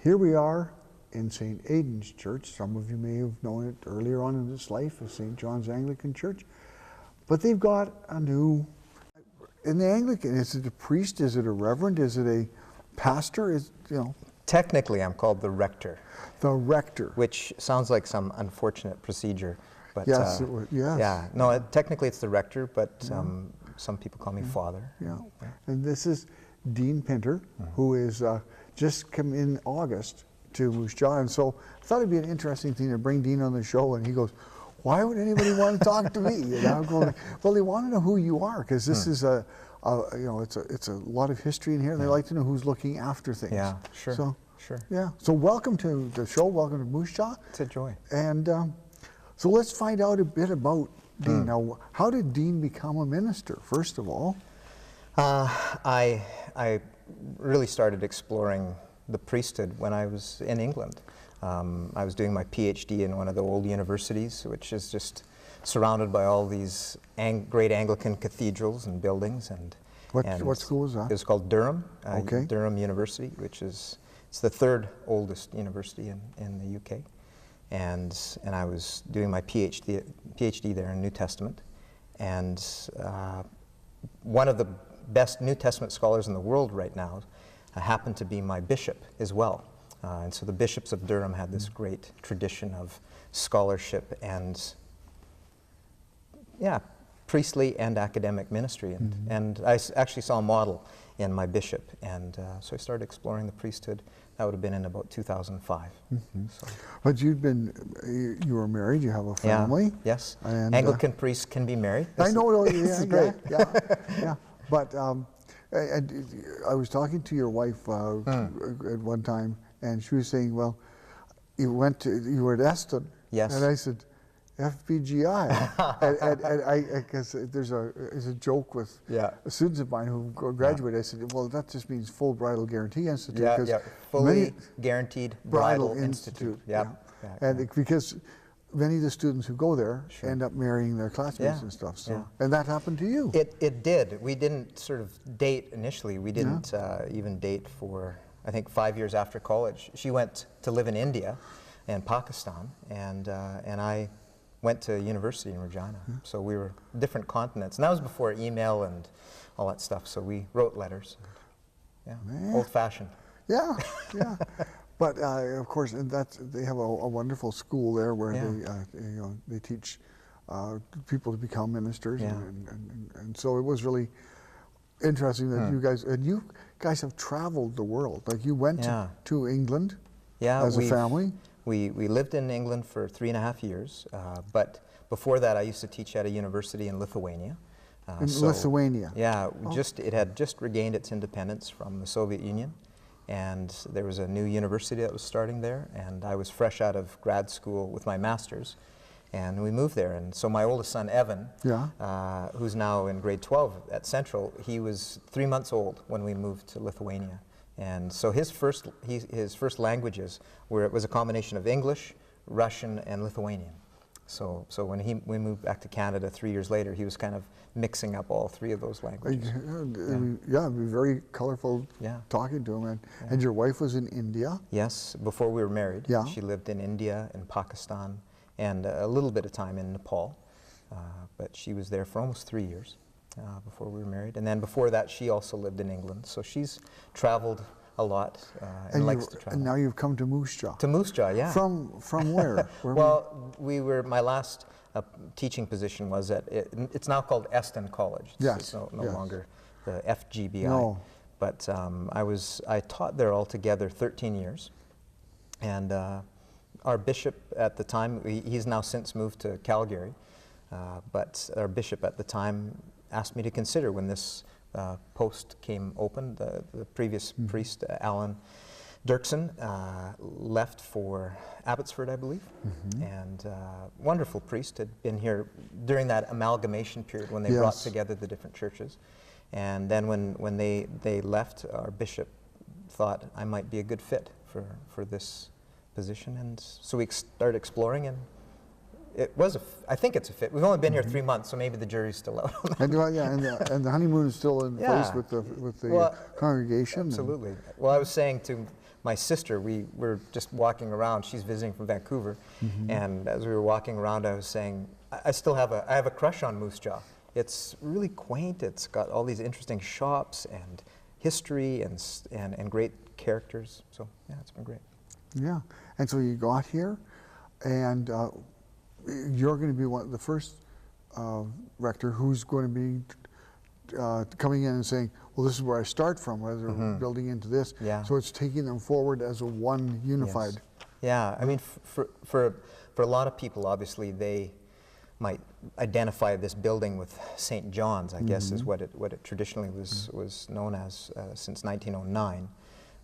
here we are in St. Aiden's Church. Some of you may have known it earlier on in this life as St. John's Anglican Church. But they've got a new, in the Anglican, is it a priest, is it a reverend, is it a pastor, is, you know? Technically, I'm called the rector. The rector. Which sounds like some unfortunate procedure. But, yes, it was, yes. Yeah, no, technically it's the rector, but some people call me father. Yeah. And this is Dean Pinter, who is just come in August to Moose Jaw. And so I thought it'd be an interesting thing to bring Dean on the show. And he goes, why would anybody want to talk to me? And I'm going, well, they want to know who you are, because this is you know, it's a lot of history in here, and they like to know who's looking after things. Yeah, sure. So, sure. Yeah. So welcome to the show. Welcome to Moose Jaw. It's a joy. And so let's find out a bit about Dean. Now, how did Dean become a minister, first of all? I really started exploring the priesthood when I was in England. I was doing my PhD in one of the old universities, which is just surrounded by all these great Anglican cathedrals and buildings. And what school was that? It was called Durham, Okay. Durham University, which is it's the third oldest university in the UK. And I was doing my PhD there in New Testament. And one of the best New Testament scholars in the world right now happened to be my bishop as well. And so the bishops of Durham had this great tradition of scholarship and, yeah, priestly and academic ministry. And I actually saw a model in my bishop. And so I started exploring the priesthood. That would have been in about 2005. So. But you were married, you have a family. Yeah, yes. And, Anglican priests can be married. I know, this is great. Yeah. But I was talking to your wife at one time, and she was saying, well, you were at Eston. Yes. And I said, FPGI. and because there's a joke with students of mine who graduated. I said, well, that just means Full Bridal Guarantee Institute. Yeah, fully guaranteed bridal institute. Yeah. And because many of the students who go there end up marrying their classmates and stuff. So, and that happened to you. It did. We didn't sort of date initially. We didn't even date for, I think, 5 years after college. She went to live in India and Pakistan, and I went to university in Regina. So we were different continents. And that was before email and all that stuff. So we wrote letters. Yeah, old-fashioned. Yeah. But of course, and they have a wonderful school there where they teach people to become ministers, and so it was really interesting that you guys have traveled the world. Like you went to England as a family. We lived in England for 3.5 years, but before that I used to teach at a university in Lithuania. Lithuania? Yeah, it had just regained its independence from the Soviet Union, and there was a new university that was starting there, and I was fresh out of grad school with my master's, and we moved there. And so my oldest son, Evan, who's now in grade 12 at Central, he was 3 months old when we moved to Lithuania. And so his first languages was a combination of English, Russian, and Lithuanian. So when we moved back to Canada 3 years later, he was kind of mixing up all three of those languages. Yeah, it'd be very colorful talking to him. And your wife was in India? Yes, before we were married. Yeah. She lived in India and Pakistan and a little bit of time in Nepal. But she was there for almost 3 years. Before we were married. And then before that, she also lived in England. So she's traveled a lot and likes to travel. And now you've come to Moose Jaw. To Moose Jaw, yeah. From where? Well, my last teaching position was at, it's now called Eston College. It's no longer the FGBI. No. But I taught there altogether 13 years. And our bishop at the time, he's now since moved to Calgary, but our bishop at the time asked me to consider when this post came open. The previous priest, Alan Dirksen, left for Abbotsford, I believe, and wonderful priest, had been here during that amalgamation period when they brought together the different churches. And then when they left, our bishop thought I might be a good fit for this position, and so we started exploring, and it was I think it's a fit. We've only been here 3 months, so maybe the jury's still out. And the honeymoon is still in place with the congregation. Absolutely. Well, I was saying to my sister, we were just walking around. She's visiting from Vancouver, and as we were walking around, I was saying, I have a crush on Moose Jaw. It's really quaint. It's got all these interesting shops and history and great characters. So yeah, it's been great. Yeah, and so you got here, and you're going to be the first rector who's going to be coming in and saying, well, this is where I start from, rather than building into this. Yeah. So it's taking them forward as a one unified. Yes. Yeah, I mean, for a lot of people, obviously, they might identify this building with St. John's, I guess, is what it traditionally was known as since 1909.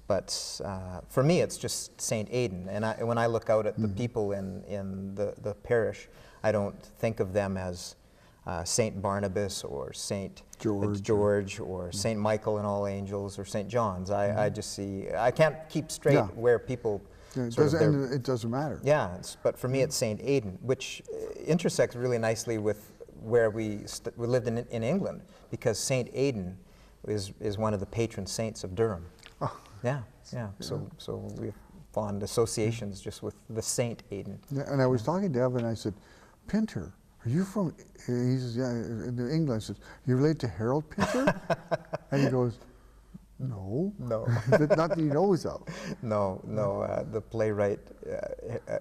But for me, it's just St. Aiden. And when I look out at the people in the parish, I don't think of them as St. Barnabas or St. George or St. Michael and All Angels or St. John's. I just see, I can't keep straight where people it doesn't matter. Yeah, but for me it's St. Aiden, which intersects really nicely with where we lived in England, because St. Aiden is one of the patron saints of Durham. Oh. Yeah. So we have fond associations just with the St. Aiden. Yeah, and I was talking to Evan, and I said, Pinter, are you from, he says, yeah, in England. I said, you related to Harold Pinter? And he goes, no. Not that he knows of. No, the playwright,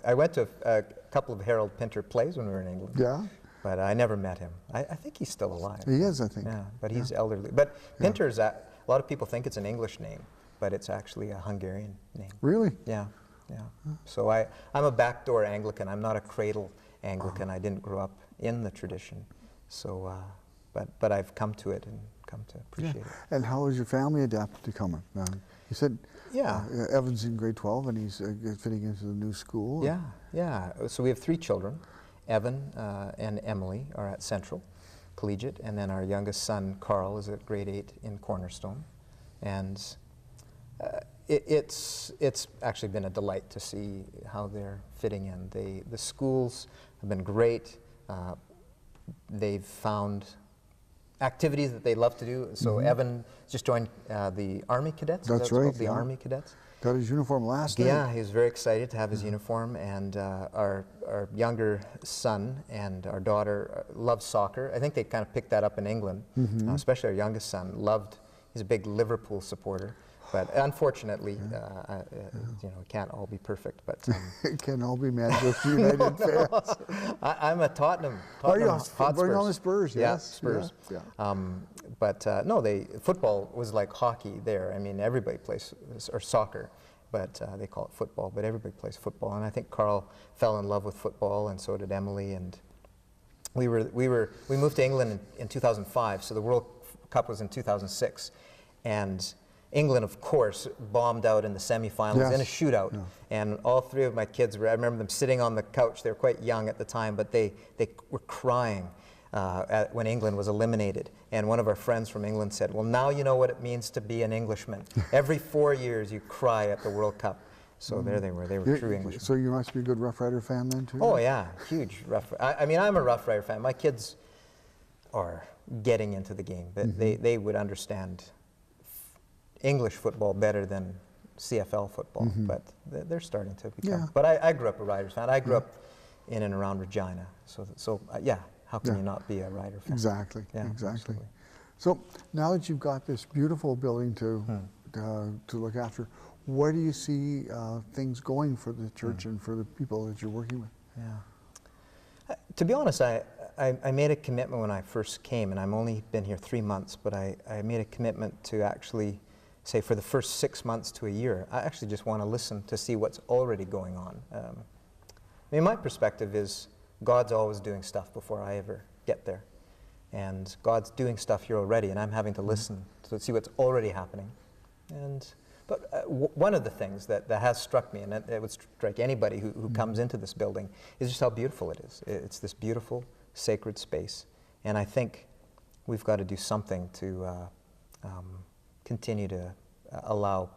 I went to a couple of Harold Pinter plays when we were in England. Yeah. But I never met him. I think he's still alive. He is, I think. Yeah, but he's elderly. But Pinter's, a lot of people think it's an English name, but it's actually a Hungarian name. Really? Yeah. So I'm a backdoor Anglican. I'm not a cradle Anglican. I didn't grow up in the tradition. So, but I've come to it and come to appreciate it. And how has your family adapted to coming? You said Evan's in grade 12 and he's fitting into the new school. Yeah. So we have 3 children. Evan and Emily are at Central Collegiate, and then our youngest son, Carl, is at grade 8 in Cornerstone. And it's actually been a delight to see how they're fitting in. The schools have been great. They've found activities that they love to do. So Evan just joined the Army Cadets. That's right. The Army Cadets. Got his uniform last night. Yeah, he was very excited to have his uniform. And our younger son and our daughter love soccer. I think they kind of picked that up in England, especially our youngest son. He's a big Liverpool supporter. But unfortunately, it can't all be perfect. But it can't all be Manchester United fans. I'm a Tottenham Hotspurs. Going on the Spurs, yes. Yeah, Spurs. Yeah. But no, football was like hockey there. I mean, everybody plays, or soccer, but they call it football. But everybody plays football, and I think Carl fell in love with football, and so did Emily. And we moved to England in 2005. So the World Cup was in 2006, and England, of course, bombed out in the semifinals in a shootout. And all 3 of my kids I remember them sitting on the couch. They were quite young at the time, but they were crying when England was eliminated. And one of our friends from England said, well, now you know what it means to be an Englishman. Every 4 years you cry at the World Cup. So there they were true Englishmen. So you must be a good Rough Rider fan then, too? Oh, yeah, huge Rough Rider. I mean, I'm a Rough Rider fan. My kids are getting into the game. But they would understand English football better than CFL football, but they're starting to become. Yeah. But I grew up a Riders fan. I grew up in and around Regina, so how can you not be a Rider fan? Exactly, yeah, exactly. Absolutely. So now that you've got this beautiful building to look after, where do you see things going for the church and for the people that you're working with? Yeah. To be honest, I made a commitment when I first came, and I've only been here 3 months, but I made a commitment to actually say for the first 6 months to a year, I actually just want to listen to see what's already going on. I mean, my perspective is God's always doing stuff before I ever get there. And God's doing stuff here already, and I'm having to listen to see what's already happening. But one of the things that has struck me, and it would strike anybody who comes into this building, is just how beautiful it is. It's this beautiful, sacred space. And I think we've got to do something to continue to allow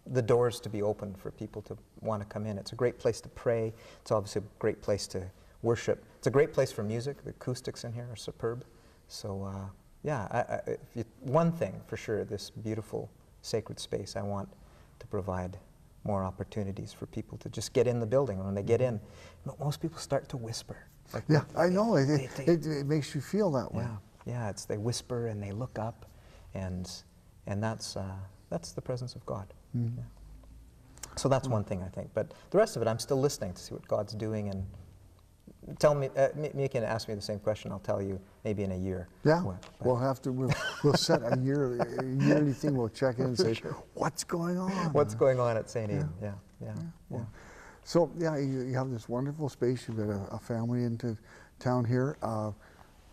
the doors to be open for people to want to come in. It's a great place to pray. It's obviously a great place to worship. It's a great place for music. The acoustics in here are superb. So one thing for sure, this beautiful sacred space I want to provide more opportunities for people to just get in the building. And when they get in, most people start to whisper. Like Yeah, I know. It makes you feel that way. Yeah. They whisper and they look up, and that's the presence of God. Mm-hmm. Yeah. So that's one thing, I think. But the rest of it, I'm still listening to see what God's doing, and tell me. You can ask me the same question. I'll tell you maybe in a year. Yeah, we'll set a yearly thing. We'll check in and say, what's going on? What's going on at St. Aiden? Yeah. So you have this wonderful space. You've got a family into town here.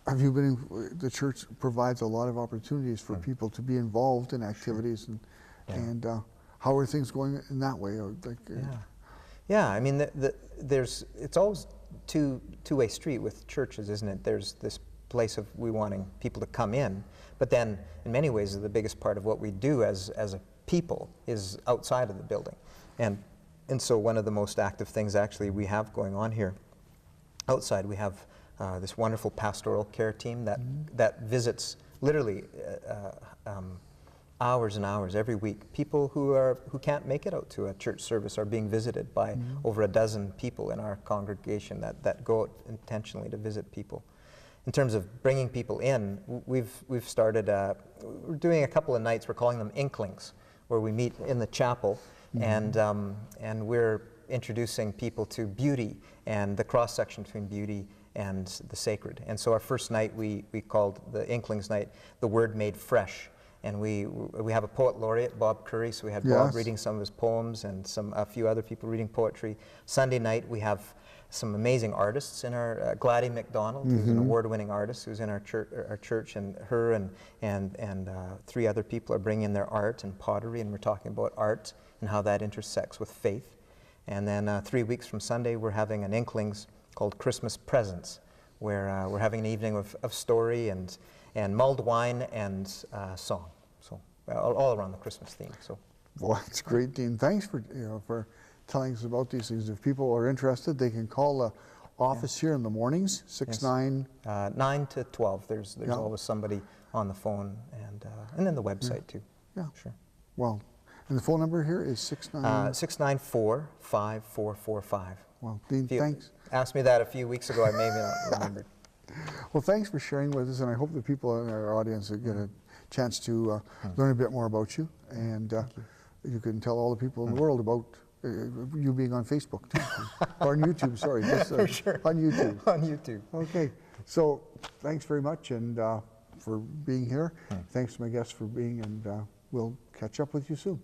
Have you been? The church provides a lot of opportunities for people to be involved in activities, and how are things going in that way? I mean, it's always two-way street with churches, isn't it? There's this place of we wanting people to come in, but then in many ways the biggest part of what we do as a people is outside of the building, and so one of the most active things actually we have going on here outside, we have this wonderful pastoral care team that visits literally hours and hours every week. People who can't make it out to a church service are being visited by over a dozen people in our congregation that go out intentionally to visit people. In terms of bringing people in, we've started, we're doing a couple of nights, we're calling them Inklings, where we meet in the chapel, and we're introducing people to beauty and the cross-section between beauty and the sacred. And so our first night we called the Inklings night the Word Made Fresh. And we have a poet laureate, Bob Curry, so we had Bob reading some of his poems and a few other people reading poetry. Sunday night we have some amazing artists in our, Gladys McDonald, who's an award-winning artist, who's in our church, and her and three other people are bringing their art and pottery, and we're talking about art and how that intersects with faith. And then 3 weeks from Sunday we're having an Inklings called Christmas Presents, where we're having an evening of story and mulled wine and song. So all around the Christmas theme. So, well, that's great, Dean. Thanks for telling us about these things. If people are interested, they can call the office here in the mornings, 9 to 12. There's always somebody on the phone, and then the website too. Yeah, sure. Well, and the phone number here is 694-5445. Well, Dean, thanks. Asked me that a few weeks ago. I maybe not remembered. Well, thanks for sharing with us, and I hope the people in our audience get a chance to learn a bit more about you, and you can tell all the people in the world about you being on Facebook too, or on YouTube. Sorry, just, for sure. On YouTube. On YouTube. Okay, so thanks very much, and for being here. Thanks to my guests for being, and we'll catch up with you soon.